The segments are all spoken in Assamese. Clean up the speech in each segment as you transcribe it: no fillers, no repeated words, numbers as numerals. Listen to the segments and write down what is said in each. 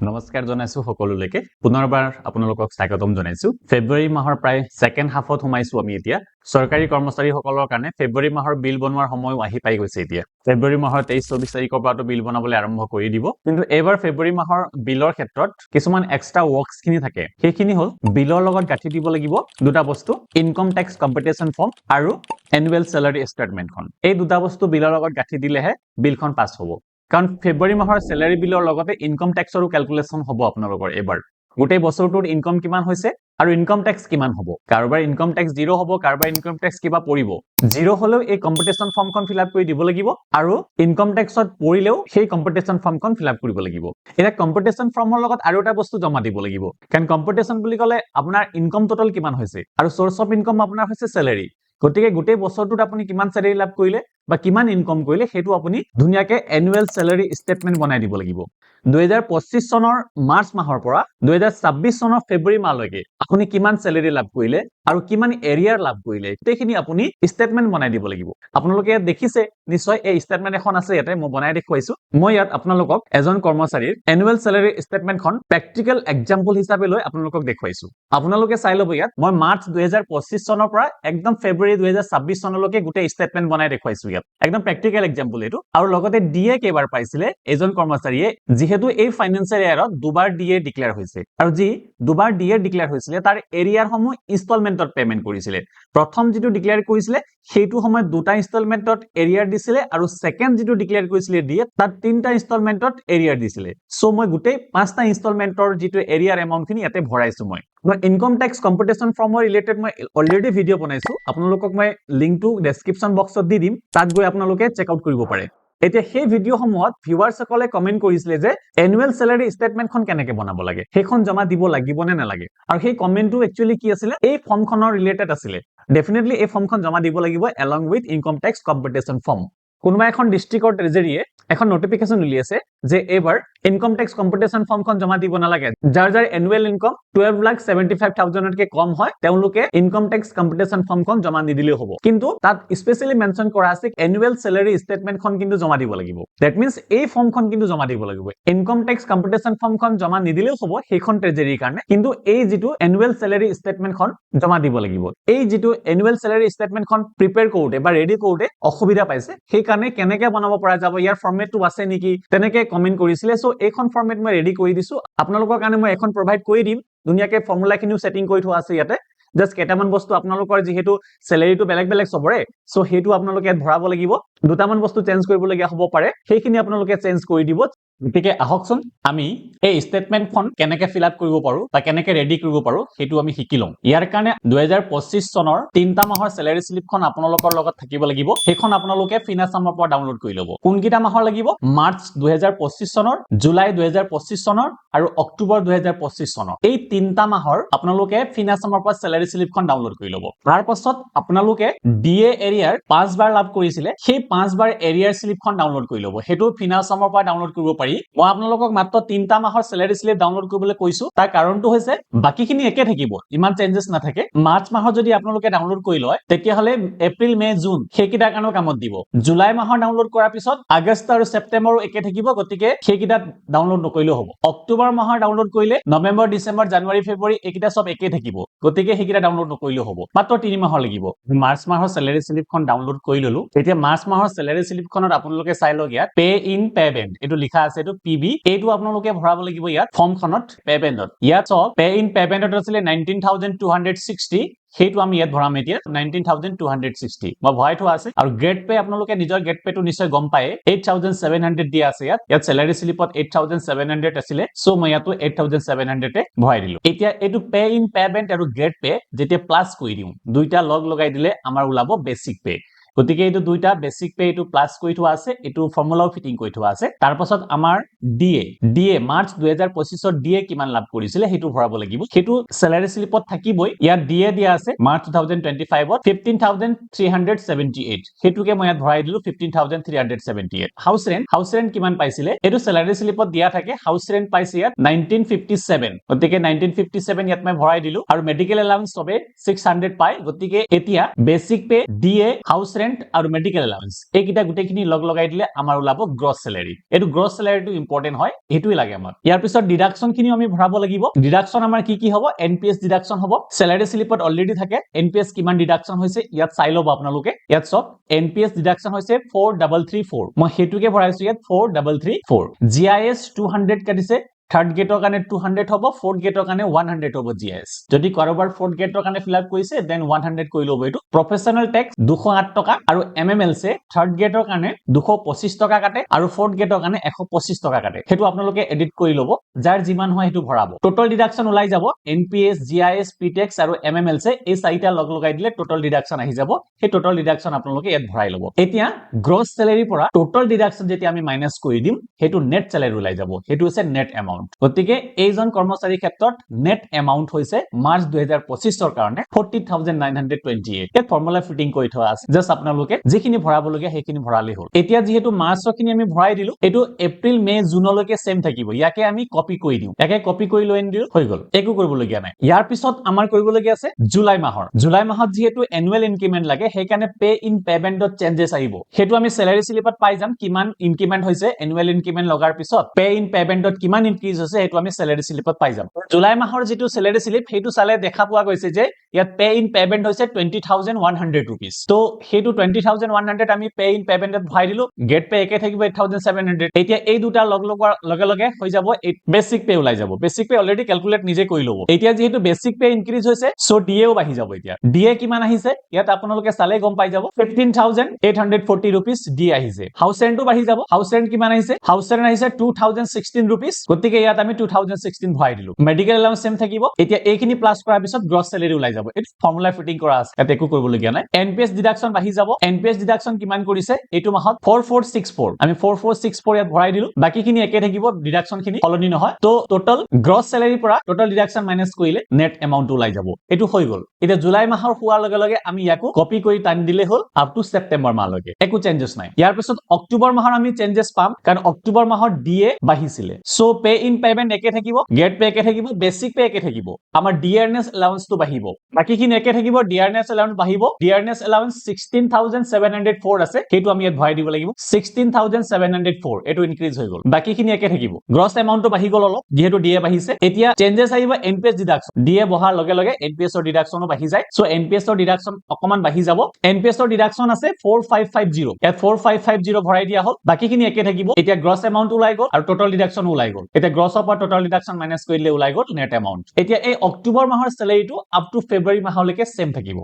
নমস্কাৰ জনাইছো সকলোলৈকে পুনৰবাৰ আপোনালোকক স্বাগতম জনাইছো ফেব্ৰুৱাৰী মাহৰ প্ৰায় সেকেন্ড হাফত সোমাইছো আমি এতিয়া সৰকাৰি কৰ্মচাৰীসকলৰ কাৰণে ফেব্ৰুৱাৰী মাহৰ বিল বনোৱাৰ সময় আহি পাই গৈছে এতিয়া ফেব্ৰুৱাৰী মাহৰ 23-24 তাৰিখৰ পৰা বিল বনাবলৈ আৰম্ভ কৰি দিব কিন্তু এবাৰ ফেব্ৰুৱাৰী মাহৰ বিলৰ ক্ষেত্ৰত কিছুমান এক্সট্ৰা ওয়াৰ্কছ খিনি থাকে সেইখিনি হল বিলৰ লগত গাঠি দিব লাগিব দুটা বস্তু ইনকাম টেক্স কম্পিটিশন ফৰ্ম আৰু এনুৱেল স্যালাৰি ষ্টেটমেন্টখন এই দুটা বস্তু বিলৰ লগত গাঠি দিলেহে বিলখন পাছ হ'ব কাৰণ ফেব্ৰুৱাৰী মাহৰ স্যালাৰি বিলৰ লগতে ইনকাম টেক্সৰো ক্যালকুলেশন হ'ব আপোনালোকৰ এবাৰ গোটেই বছৰটোৰ ইনকাম কিমান হৈছে আৰু ইনকাম টেক্স কিমান হ'ব কাৰোবাৰ ইনকাম টেক্স 0 হ'ব কাৰোবাৰ ইনকাম টেক্স কিবা পৰিব 0 হলেও এই কম্পিটিশন ফৰ্মখন ফিল আপ কৰি দিব লাগিব আৰু ইনকাম টেক্সত পৰিলেও সেই কম্পিটিশন ফৰ্মখন ফিল আপ কৰিব লাগিব এটা কম্পিটিশন ফৰ্মৰ লগত আৰু এটা বস্তু জমা দিব লাগিব কাৰণ কম্পিটিশন বুলি ক'লে আপোনাৰ ইনকাম টোটাল কিমান হৈছে আৰু সোৰ্স অফ ইনকাম আপোনাৰ হৈছে স্যালাৰি গতিকে গোটেই বছৰটোত আপুনি কিমান স্যালাৰি লাভ কৰিলে বা কিমান ইনকাম কৰিলে হেতু আপুনি ধুনিয়াকে এনুৱেল স্যালাৰি ষ্টেটমেন্ট বনাই দিব লাগিব 2025 চনৰ মাৰ্চ মাহৰ পৰা 2026 চনৰ ফেব্ৰুৱাৰী মাহলৈকে আপুনি কিমান স্যালাৰি লাভ কৰিলে আৰু কিমান এৰিয়াৰ লাভ কৰিলে তেখিনি আপুনি ষ্টেটমেন্ট বনাই দিব লাগিব আপোনালোকে দেখিছে নিশ্চয় এই ষ্টেটমেন্ট এখন আছে ইয়াতে মই বনাই দেখুৱাইছো মই ইয়াত আপোনালোকক এজন কৰ্মচাৰীৰ এনুৱেল স্যালাৰি ষ্টেটমেন্টখন প্ৰ্যাকটিক্যাল এক্সাম্পল হিচাপে লৈ আপোনালোকক দেখুৱাইছো আপোনালোকে চাই লব ইয়াত মই মাৰ্চ 2025 চনৰ পৰা একদম ফেব্ৰুৱাৰী 2026 চনলৈকে গোটেই ষ্টেটমেন্ট বনাই দেখুৱাইছো ইয়াত একদম প্ৰ্যাকটিক্যাল এক্সাম্পল এটো আৰু লগতে ডিএ কেবাৰ পাইছিলে এজন কৰ্মচাৰীয়ে যেহেতু এই ফাইনান্সিয়েল ইয়াৰত দুবাৰ ডিএ ডিক্লেয়াৰ হৈছে আৰু যি দুবাৰ ডিএ ডিক্লেয়াৰ হৈছিলে তাৰ এৰিয়াৰ সমূহ ইনষ্টলমেন্টত পেমেন্ট কৰিছিলে প্ৰথম যেটো ডিক্লেয়াৰ কৰিছিলে সেইটো সময় দুটা ইনষ্টলমেন্টত এৰিয়াৰ দিছিলে আৰু সেকেন্ড যেটো ডিক্লেয়াৰ কৰিছিলে ডিএ তাত তিনটা ইনষ্টলমেন্টত এৰিয়াৰ দিছিলে সো মই গোটেই পাঁচটা ইনষ্টলমেন্টৰ যেটো এৰিয়াৰ এমাউন্ট খিনি ইয়াতে ভৰাইছো মই ইনকাম টেক্স কম্পিটিশন ফৰ্মৰ ৰিলেটেড মই অলৰেডি ভিডিও বনাইছো আপোনালোকক মই লিংকটো ডেসক্ৰিপচন বক্সত দি দিম তাত গৈ আপোনালোকে চেক আউট কৰিব পাৰে এতিয়া সেই ভিডিও সমূহত ভিউৱাৰ্স সকলে কমেন্ট কৰিছিলে যে এনুৱেল স্যালাৰি ষ্টেটমেন্টখন কেনেকৈ বনাব লাগে সেইখন জমা দিব লাগিব নে নালাগে আৰু সেই কমেন্টটো একচুয়ালি কি আছিল এই ফৰ্মখনৰ ৰিলেটেড আছিল ডেফিনেটলি এই ফৰ্মখন জমা দিব লাগিব along with income tax competition form কোনোবা এখন ডিস্ট্ৰিক্টৰ ট্ৰেজাৰীয়ে এখন নোটিফিকেশন উলিয়াইছে যে এবাৰ ইনকাম টেক্স কম্পিটিশন ফৰ্মখন জমা দিব নালাগে যাৰ এনুৱেল ইনকাম 12,75,000 তকৈ কম হয় তেওঁলোকে ইনকাম টেক্স কম্পিটিশন ফৰ্মখন জমা নিদিলেও হ'ব কিন্তু তাত স্পেশালি মেনশন কৰা আছে এনুৱেল স্যালাৰি ষ্টেটমেন্টখন কিন্তু জমা দিব লাগিব দ্যাট মিন্স এই ফৰ্মখন কিন্তু জমা দিব লাগিব ইনকাম টেক্স কম্পিটিশন ফৰ্মখন জমা নিদিলেও হ'ব সেইখন ট্ৰেজাৰীৰ কাৰণে কিন্তু এই যেটো এনুৱেল স্যালাৰি ষ্টেটমেন্টখন জমা দিব লাগিব এই যেটো এনুৱেল স্যালাৰি ষ্টেটমেন্টখন প্ৰিপেয়াৰ কৰোতে বা ৰেডি কৰোতে অসুবিধা পাইছে সেই কাৰণে কেনেকৈ বনাব পৰা যাব ইয়াৰ ফৰ্মেটটো আছে নেকি তেনেকৈ কমেন্ট কৰিছিলে সো এইখন ফৰ্মেট মই ৰেডি কৰি দিছো আপোনালোকৰ কাৰণে মই এখন প্ৰভাইড কৰি দিম দুনিয়াকে ফৰ্মুলা খিনিও সেটিং কৰি থোৱা আছে ইয়াতে জাস্ট কেটামান বস্তু আপোনালোকৰ যেহেতু স্যালাৰিটো বেলেগ বেলেগ সবৰে সো হেতু আপোনালোকে ইয়াত ভৰাব লাগিব দুটামান বস্তু চেঞ্জ কৰিবলগীয়া হ'ব পাৰে সেইখিনি আপোনালোকে চেঞ্জ কৰি দিব গতিকে আহকচোন আমি এই ষ্টেটমেন্টখন কেনেকৈ ফিল আপ কৰিব পাৰো বা কেনেকৈ ৰেডি কৰিব পাৰো হেতু আমি শিকি লম ইয়াৰ কাৰণে 2025 চনৰ 3টা মাহৰ স্যালাৰি স্লিপখন আপোনালোকৰ লগত থাকিব লাগিব সেইখন আপোনালোকে ফিনাছামৰ পৰা ডাউনলোড কৰি ল'ব কোনকিটা মাহৰ লাগিব মাৰ্চ 2025 চনৰ জুলাই 2025 চনৰ আৰু অক্টোবৰ 2025 চনৰ এই 3টা মাহৰ আপোনালোকে ফিনাছামৰ পৰা স্যালাৰি স্লিপখন ডাউনলোড কৰি ল'ব তাৰ পাছত আপোনালোকে ডিএ এৰিয়াৰ 5 বাৰ লাভ কৰিছিলে সেই 5 বাৰ এৰিয়াৰ স্লিপখন ডাউনলোড কৰি ল'ব হেতু ফিনাছামৰ পৰা ডাউনলোড কৰিব পাৰি মই আপোনালোকক মাত্ৰ 3টা মাহৰ স্যালাৰি স্লিপ ডাউনলোড কৰিবলৈ কৈছো তাৰ কাৰণটো হৈছে বাকিখিনি একে থাকিব ইমান চেঞ্জেছ নাথাকে মাৰ্চ মাহৰ যদি আপোনালোকে ডাউনলোড কৰি লয় তেতিয়া হলে এপ্ৰিল মে জুন সেইকিটা কাৰণত কামত দিব জুলাই মাহৰ ডাউনলোড কৰাৰ পিছত আগষ্ট আৰু সেপ্টেম্বৰো একে থাকিব গতিকে সেইকিটা ডাউনলোড নকৰিলেও হ'ব অক্টোবৰ মাহৰ ডাউনলোড কৰিলে নৱেম্বৰ ডিসেম্বৰ জানুৱাৰী ফেব্ৰুৱাৰী এইকিটা সব একে থাকিব গতিকে সেইকিটা ডাউনলোড নকৰিলেও হ'ব মাত্ৰ 3 মাহৰ লাগিব মাৰ্চ মাহৰ স্যালাৰি স্লিপখন ডাউনলোড কৰি ললো এতিয়া মাৰ্চ মাহৰ স্যালাৰি স্লিপখনত আপোনালোকে চাই লওক ইয়াত পে ইন পেমেন্ট এটো লিখা আছে এটো পিবি এইটো আপোনালোকে ভৰাব লাগিব ইয়াত ফৰ্মখনত পেমেন্টত ইয়াত সব পে ইন পেমেন্টত আছিল 19,260 হেতু আমি ইয়াত ভৰাম এতিয়া 19,260 মই ভৰাই থোৱা আছে আৰু গ্ৰেড পে আপোনালোকে নিজৰ গ্ৰেড পেটো নিশ্চয় গম পায় 8,700 দিয়া আছে ইয়াত স্যালাৰি স্লিপত 8,700 আছিল সো মই ইয়াতো 8,700 এ ভৰাই দিলো এতিয়া এটো পে ইন পেমেন্ট আৰু গ্ৰেড পে যেতিয়া প্লাস কৰি দিও দুইটা লগ লগাই দিলে আমাৰ ওলাব বেসিক পে গতিকে এইটো দুইটা বেসিক পে এইটো প্লাস কৰি থোৱা আছে এইটো ফৰ্মুলাও ফিটিং কৰি থোৱা আছে তাৰ পাছত আমাৰ ডিএ মাৰ্চ 2025 ৰ ডিএ কিমান লাভ কৰিছিলে হেতু ভৰাব লাগিব হেতু স্যালাৰি স্লিপত থাকিবই ইয়াত ডিএ দিয়া আছে মাৰ্চ 2025 ত 15,378 হেতুকে মই ইয়াত ভৰাই দিলো 15,378 হাউস ৰেন্ট কিমান পাইছিলে এটো স্যালাৰি স্লিপত দিয়া থাকে হাউস ৰেন্ট পাইছে ইয়াত 1957 গতিকে 1957 ইয়াত মই ভৰাই দিলো আৰু মেডিকেল এলাউন্স সবে 600 পায় গতিকে এতিয়া বেসিক পে ডিএ হাউস ৰেন্ট আৰু মেডিকেল এলাউন্স এইকেইটা গোটেইখিনি লগ লগাই দিলে আমাৰ ওলাব গ্ৰছ চেলাৰী এইটো গ্ৰছ চেলাৰীটো ইম্পৰ্টেন্ট হয় এইটোই লাগে আমাক ইয়াৰ পিছত ডিডাকশন খিনি আমি ভৰাব লাগিব ডিডাকশন আমাৰ কি হ'ব এনপিএছ ডিডাকশন হ'ব চেলাৰী স্লিপত অলৰেডি থাকে এনপিএছ কিমান ডিডাকশন হৈছে ইয়াত চাই লব আপোনালোকে ইয়াত সব এনপিএছ ডিডাকশন হৈছে 4334 মই হেতুকে ভৰাইছো ইয়াত 4334 জিআইএছ 200 কাটিছে থাৰ্ড গেটৰ কাৰণে 200 হ'ব ফৰ্থ গেটৰ কাৰণে 100 হ'ব জিএস যদি কাৰোবাৰ ফৰ্থ গেটৰ কাৰণে ফিল আপ কৰিছে দেন 100 কৰি ল'ব এইটো প্ৰফেশনাল টেক্স 208 টকা আৰু এমএমএলছে থাৰ্ড গেটৰ কাৰণে 225 টকা কাটে আৰু ফৰ্থ গেটৰ কাৰণে 125 টকা কাটে হেতু আপোনালোকে এডিট কৰি ল'ব যাৰ যিমান হয় হেতু ভৰাব টোটাল ডিডাকশন ওলাই যাব এনপিএস জিআইএস পিটেক্স আৰু এমএমএলছে এই চাৰিটা লগ লগাই দিলে টোটাল ডিডাকশন আহি যাব সেই টোটাল ডিডাকশন আপোনালোকে ইয়াত ভৰাই ল'ব এতিয়া গ্ৰছ চেলাৰী পৰা টোটাল ডিডাকশন যেতিয়া আমি মাইনাস কৰি দিম হেতু নেট চেলাৰী ওলাই যাব হেতু হৈছে নেট এমাউন্ট গতিকে এইজন কৰ্মচাৰীৰ ক্ষেত্ৰত নেট এমাউন্ট হৈছে মাৰ্চ 2025 ৰ কাৰণে 40928 এই ফৰ্মুলা ফিটিং কৰি থোৱা আছে জাস্ট আপোনালোকে যিখিনি ভৰাবলগীয়া সেইখিনি ভৰালে হ'ল এতিয়া যেহেতু মাৰ্চৰখিনি আমি ভৰাই দিলো এটো এপ্ৰিল মে জুনলৈকে সেম থাকিব ইয়াকে আমি কপি কৰি দিও ইয়াকে কপি কৰি লৈ আনিলো হৈ গল একো কৰিবলগীয়া নাই ইয়াৰ পিছত আমাৰ কৰিবলগীয়া আছে জুলাই মাহত যেহেতু এনুৱেল ইনক্ৰিমেন্ট লাগে সেইকাৰণে পে ইন পেমেন্টত চেঞ্জেস আহিব হেতু আমি স্যালাৰি স্লিপত পাই যাম কিমান ইনক্ৰিমেন্ট হৈছে এনুৱেল ইনক্ৰিমেন্ট লগাৰ পিছত পে ইন পেমেন্টত কিমান ইনক্ৰিজ হৈছে হেতু আমি স্যালাৰি স্লিপত পাই যাম জুলাই মাহৰ যেটো স্যালাৰি স্লিপ হেতু চালে দেখা পোৱা গৈছে যে ইয়াত পে ইন পেমেন্ট হৈছে 20100 rupees তো হেতু 20100 আমি পে ইন পেমেন্টত ভৰাই দিলো গেট পে একে থাকিব 8700 এতিয়া এই দুটা লগ লগৰ লগে লগে হৈ যাব বেসিক পে ওলাই যাব বেসিক পে অলৰেডি ক্যালকুলেট নিজে কৰি লব এতিয়া যেহেতু বেসিক পে ইনক্ৰিজ হৈছে সো ডিএও বাঢ়ি যাব এতিয়া ডিএ কিমান আহিছে ইয়াত আপোনালোকে চালে গম পাই যাব 15840 rupees ডি আহিছে হাউস ৰেন্টও বাঢ়ি যাব হাউস ৰেন্ট কিমান আহিছে হাউস ৰেন্ট আহিছে 2016 rupees গতিকে ইয়াত আমি 2016 ভৰাই দিলো মেডিকেল এলাউন্স সেম থাকিব এতিয়া এইখিনি প্লাস কৰাৰ পিছত গ্ৰছ চেলাৰি ওলাই যাব এই ফৰ্মুলা ফিটিং কৰা আছে ইয়াত একো কৰিবলগীয়া নাই এনপিএস ডিডাকশন বাঢ়ি যাব এনপিএস ডিডাকশন কিমান কৰিছে এইটো মাহত 4464 আমি 4464 ইয়াত ভৰাই দিলো বাকিখিনি একে থাকিব ডিডাকশন খিনি সলনি নহয় তো টোটাল গ্ৰছ চেলাৰি পৰা টোটাল ডিডাকশন মাইনাস কৰিলে নেট এমাউন্ট ওলাই যাব এটো হৈ গল এতিয়া জুলাই মাহৰ হোৱাৰ লগে লগে আমি ইয়াকো কপি কৰি টানি দিলে হল আপ টু সেপ্টেম্বৰ মাহলৈকে একো চেঞ্জেস নাই ইয়াৰ পিছত অক্টোবৰ মাহৰ আমি চেঞ্জেস পাম কাৰণ অক্টোবৰ মাহৰ ডিএ বাঢ়িছিলে সো পে ইন পেমেন্ট একে থাকিব গেট পে একে থাকিব বেসিক পে একে থাকিব আমাৰ ডিআৰনেস এলাউন্স তো বাঢ়িব বাকিখিনি একে থাকিব ডিআৰনেস এলাউন্স বাঢ়িব ডিআৰনেস এলাউন্স 16704 আছে হেতু আমি ইয়াত ভৰাই দিব লাগিব 16704 এটো ইনক্ৰিজ হৈ গল বাকিখিনি একে থাকিব গ্ৰছ এমাউন্ট বাঢ়ি গল অলপ যেহেতু ডিএ বাঢ়িছে এতিয়া চেঞ্জেস আহিব এনপিএস ডিডাকশন ডিএ বহাৰ লগে লগে এনপিএস ৰ ডিডাকশনো বাঢ়ি যায় সো এনপিএস ৰ ডিডাকশন অকমান বাঢ়ি যাব এনপিএস ৰ ডিডাকশন আছে 4550 ইয়াত 4550 ভৰাই দিয়া হল বাকিখিনি একে থাকিব এতিয়া গ্ৰছ এমাউন্ট ওলাই গল আৰু টোটাল ডিডাকশন ওলাই গল এতিয়া গ্ৰছৰ পৰা টোটাল ডিডাকশন মাইনাস কৰিলে ওলাই গল নেট এমাউন্ট এতিয়া এই অক্টোবৰ মাহৰ স্যালাৰিটো আপ টু ফেব্ৰুৱাৰী মাহলৈকে সেম থাকিব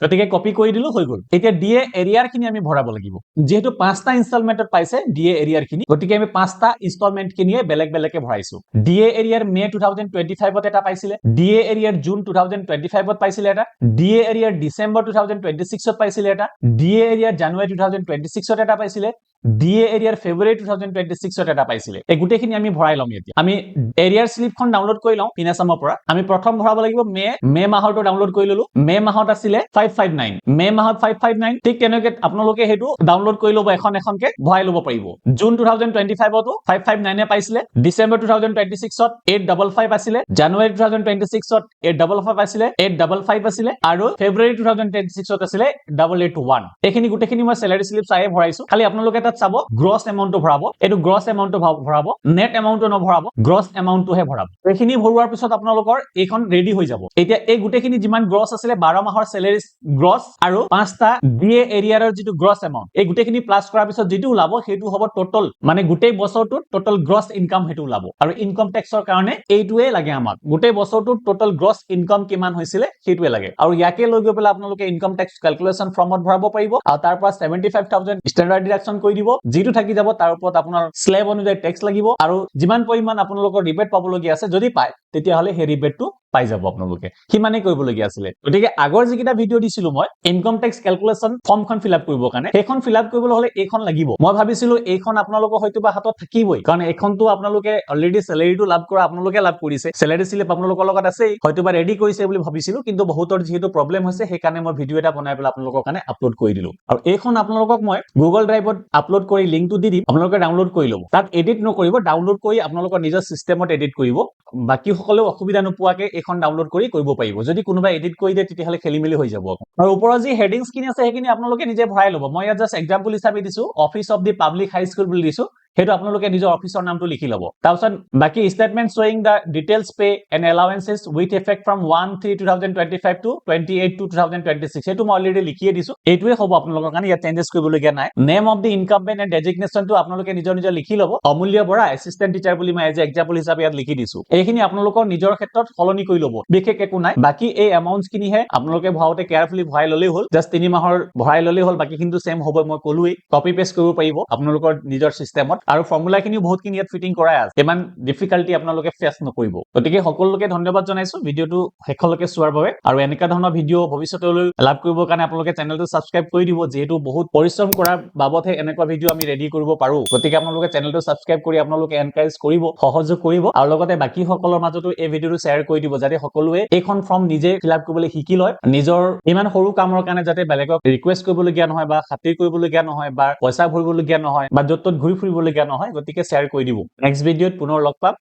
গতিকে কপি কৰি দিলো হৈ গল এতিয়া ডিএ এৰিয়াৰ খিনি আমি ভৰাব লাগিব যেহেতু পাঁচটা ইনষ্টলমেন্টত পাইছে ডিএ এৰিয়াৰ খিনি গতিকে আমি পাঁচটা ইনষ্টলমেন্ট কিনিয়ে বেলেগ বেলেগকে ভৰাইছো ডিএ এৰিয়াৰ মে 2025 ত এটা পাইছিলে ডিএ এৰিয়াৰ জুন 2025 ত পাইছিলে এটা ডিএ এৰিয়াৰ ডিসেম্বৰ 2026 ত পাইছিলে এটা ডিএ এৰিয়াৰ জানুৱাৰী 2026 ত এটা পাইছিলে ডিএ এৰিয়াৰ ফেব্ৰুৱাৰী 2026 ত এটা পাইছিলে এই গুটেখিনি আমি ভৰাই লম এতিয়া আমি এৰিয়াৰ স্লিপখন ডাউনলোড কৰি লওঁ পিনাসামৰ পৰা আমি প্ৰথম ভৰাব লাগিব মে মাহৰটো ডাউনলোড কৰি ললো মে মাহত আছিলে 559 মে মাহত 559 ঠিক তেনেকৈ আপোনালোকে হেতু ডাউনলোড কৰি লব এখন এখনকে ভৰাই লব পাৰিব জুন 2025 তো 559 এ পাইছিলে ডিসেম্বৰ 2026 ত 855 আছিলে জানুৱাৰী 2026 ত 855 আছিলে 855 আছিলে আৰু ফেব্ৰুৱাৰী 2026 ত আছিলে 881 এইখিনি গুটেখিনি মই স্যালাৰি স্লিপ চাই ভৰাইছো খালি আপোনালোকে চাব গ্ৰছ এমাউন্টটো ভৰাব এটো গ্ৰছ এমাউন্টটো ভৰাব নেট এমাউন্টটো নভৰাব গ্ৰছ এমাউন্টটোহে ভৰাব এইখিনি ভৰোৱাৰ পিছত আপোনালোকৰ এইখন ৰেডি হৈ যাব এতিয়া এই গুটেখিনি যিমান গ্ৰছ আছিলে 12 মাহৰ স্যালাৰি গ্ৰছ আৰু পাঁচটা ডিএ এৰিয়াৰৰ যেটো গ্ৰছ এমাউন্ট এই গুটেখিনি প্লাস কৰাৰ পিছত যেটো ওলাব হেতু হ'ব টোটাল মানে গুটেই বছৰটোৰ টোটাল গ্ৰছ ইনকাম হেতু ওলাব আৰু ইনকাম টেক্সৰ কাৰণে এইটোৱে লাগে আমাক গুটেই বছৰটোৰ টোটাল গ্ৰছ ইনকাম কিমান হৈছিলে হেতুৱে লাগে আৰু ইয়াকে লৈ গৈ পেলাই আপোনালোকে ইনকাম টেক্স ক্যালকুলেশন ফৰ্মত ভৰাব পাৰিব আৰু তাৰ পৰা 75000 ষ্টেণ্ডাৰ্ড ডিডাকশন কৰি দিব যেটো থাকি যাব তাৰ ওপৰত আপোনাৰ স্ল্যাব অনুযায়ী টেক্স লাগিব আৰু যিমান পৰিমাণ আপোনালোকৰ ৰিবেট পাবলগীয়া আছে যদি পায় তেতিয়া হলে হে ৰিবেটটো পাই যাব আপোনালোকে কিমানে কৰিবলগীয়া আছিল গতিকে আগৰ যিকিটা ভিডিও দিছিলো মই ইনকাম টেক্স ক্যালকুলেশন ফৰ্মখন ফিল আপ কৰিবৰ কাৰণে সেইখন ফিল আপ কৰিবলৈ হলে এইখন লাগিব মই ভাবিছিলো এইখন আপোনালোকৰ হয়তোবা হাতত থাকিবই কাৰণ এইখনটো আপোনালোকে অলৰেডি স্যালাৰিটো লাভ কৰা আপোনালোকে লাভ কৰিছে স্যালাৰি স্লিপ আপোনালোকৰ লগত আছে হয়তোবা ৰেডি কৰিছে বুলি ভাবিছিলো কিন্তু বহুতৰ যেহেতু প্ৰবলেম হৈছে সেই কাৰণে মই ভিডিও এটা বনাই পেলাই আপোনালোকৰ কাৰণে আপলোড কৰি দিলো আৰু এইখন আপোনালোকক মই গুগল ড্ৰাইভত আপলোড কৰি লিংকটো দি দিম আপোনালোকে ডাউনলোড কৰি লব তাত এডিট নকৰিব ডাউনলোড কৰি আপোনালোকৰ নিজৰ সিস্টেমত এডিট কৰিব বাকি সকলেও অসুবিধা নোপোৱাকে এইখন ডাউনলোড কৰি কৰিব পাৰিব যদি কোনোবা এডিট কৰি দিয়ে তেতিয়াহলে খেলিমেলি হৈ যাব আৰু ওপৰত যি হেডিংছ খিনি আছে সেইখিনি আপোনালোকে নিজে ভৰাই ল'ব মই ইয়াত জাস্ট এক্সাম্পল হিচাপে দিছো office of the public high school বুলি দিছো সেইটো আপোনালোকে নিজৰ অফিচৰ নামটো লিখি ল'ব তাৰপিছত বাকি statement showing the details pay and allowances with effect from 1/3/2025 to 28/2/2026 সেইটো মই অলৰেডি লিখিয়ে দিছো এইটোৱে হ'ব আপোনালোকৰ কাৰণে ইয়াত চেঞ্জেছ কৰিবলগীয়া নাই name of the incumbent and ডেজিগনেশ্যনটো আপোনালোকে নিজৰ নিজৰ লিখি ল'ব অমূল্য বৰা এছিষ্টেণ্ট টিচাৰ বুলি মই এজ এক্সাম্পল হিচাপে ইয়াত লিখি দিছো এইখিনি আপোনালোকৰ নিজৰ ক্ষেত্ৰত সলনি কৰি ল'ব বিশেষ একো নাই বাকি এই এমাউণ্টছ খিনিহে আপোনালোকে ভৰাওতে কেয়াৰফুলি ভৰাই ল'লেই হ'ল জাস্ট 3 মাহৰ ভৰাই ল'লেই হ'ল বাকি কিন্তু সেম হ'ব মই ক'লোৱেই কপি পেষ্ট কৰিব পাৰিব আপোনালোকৰ নিজৰ সিস্টেমত আৰু ফৰ্মুলা খিনিও বহুতখিনি ইয়াত ফিটিং কৰাই আছে ইমান ডিফিকাল্টি আপোনালোকে ফেচ নকৰিব গতিকে সকলোকে ধন্যবাদ জনাইছো ভিডিওটো শেষলৈকে চোৱাৰ বাবে আৰু এনেকা ধৰণৰ ভিডিও ভৱিষ্যতলৈ লাভ কৰিবৰ কাৰণে আপোনালোকে চেনেলটো সাবস্ক্ৰাইব কৰি দিব যেহেতু বহুত পৰিশ্ৰম কৰাৰ বাবতহে এনেকুৱা ভিডিও আমি ৰেডি কৰিব পাৰো গতিকে আপোনালোকে চেনেলটো সাবস্ক্ৰাইব কৰি আপোনালোকে এনকাৰেজ কৰিব সহযোগ কৰিব আৰু লগতে বাকি সকলৰ মাজতো এই ভিডিওটো শ্বেয়াৰ কৰি দিব যাতে সকলোৱে এইখন ফৰ্ম নিজে ফিল আপ কৰিবলৈ শিকি লয় নিজৰ ইমান সৰু কামৰ কাৰণে যাতে বেলেগক ৰিকুৱেষ্ট কৰিবলগীয়া নহয় বা খাতিৰ কৰিবলগীয়া নহয় বা পইচা ভৰিবলগীয়া নহয় বা য'ত ত'ত ঘূৰি ফুৰিবলগীয়া নহয় গতিকে শ্বেয়াৰ কৰি দিব নেক্সট ভিডিওত পুনৰ লগ পাম